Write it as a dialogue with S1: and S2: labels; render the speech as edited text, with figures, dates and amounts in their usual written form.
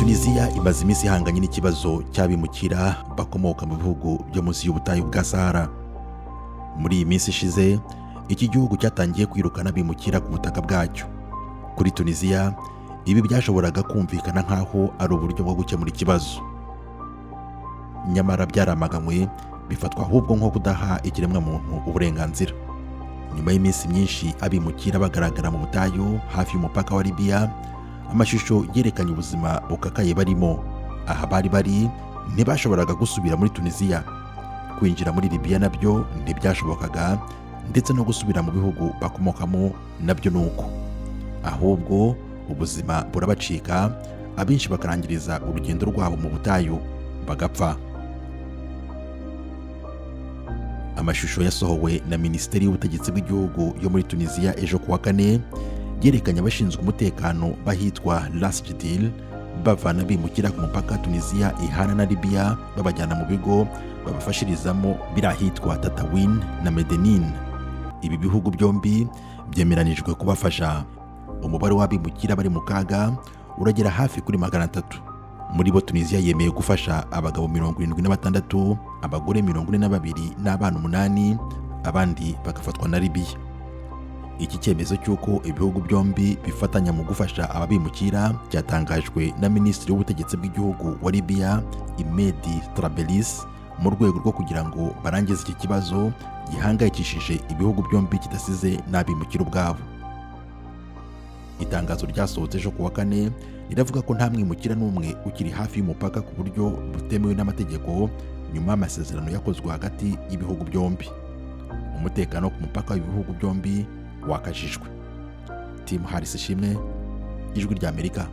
S1: Tunisia imaze iminsi ihanganye n'ikibazo cy'abimukira bakomoka mu bihugu byo munsi y'ubutayu bwa Sahara. Muri iyi minsi ishize, iki gihugu cyatangiye kwirukana abimukira ku butaka bwacyo. Kuri Tunisia, ibi byashoboraga kumvikana nk'aho ari uburyo bwo gukemura ikibazo. Nyamara byaramaganywe, bifatwa ahubwo nko kudaha ikiremwamuntu uburenganzira. Nyuma y'iminsi myinshi abimukira bagaragara mu butayu hafi y'umupaka wa Libya, amashusho yerekanye ubuzima bukakaye barimo. Aha bari ntibashoboraga gusubira muri Tunisia. Kwinjira muri Libya nabyo ntibyashobokaga, ndetse no gusubira mu bihugu bakomokamo nabyo nuko. Ahubwo ubuzima burabacika, abenshi bakarangiriza urugendo rwabo mu butayu bagapfa. Amashusho yasohowe na Minisiteri y'Ubutegetsi bw'Igihugu yo muri Tunisia ejo kuwa kane yerekanye abashinzwe umutekano bahitwa Ras Jdir bavana abimukira ku mupaka Tunisia ihana na Libya babajyana mu bigo babafashirizamo biri ahitwa Tatawin na Medellin. Ibi bihugu byombi byemeranijwe kubafasha. Umubare w'abimukira bari mu kaga uragera hafi kuri 300. Muri bo Tunisia yemeye gufasha abagabo 76, abagore 42 n'abana 8, abandi bagafatwa na Libya. Iki cyemezo cy'uko ibihugu byombi bifatanya mu gufasha ababimukira cyatangajwe na Minisitiri w'Ubutegetsi bw'Igihugu wa Libya Imedi Trabelis mu rwego rwo kugira ngo barangize iki kibazo gihangayikishije ibihugu byombi kidasize n'abimukira ubwabo. Itangazo ryasohotse ejo kuwa kane riravuga ko nta mwimukira n'umwe ukiri hafi y'umupaka ku buryo butemewe n'amategeko nyuma y'amasezerano yakozwe hagati y'ibihugu byombi. Umutekano ku mupaka w'ibihugu byombi wakajijwe. Tim Harris Ishimwe, Ijwi ry'Amerika.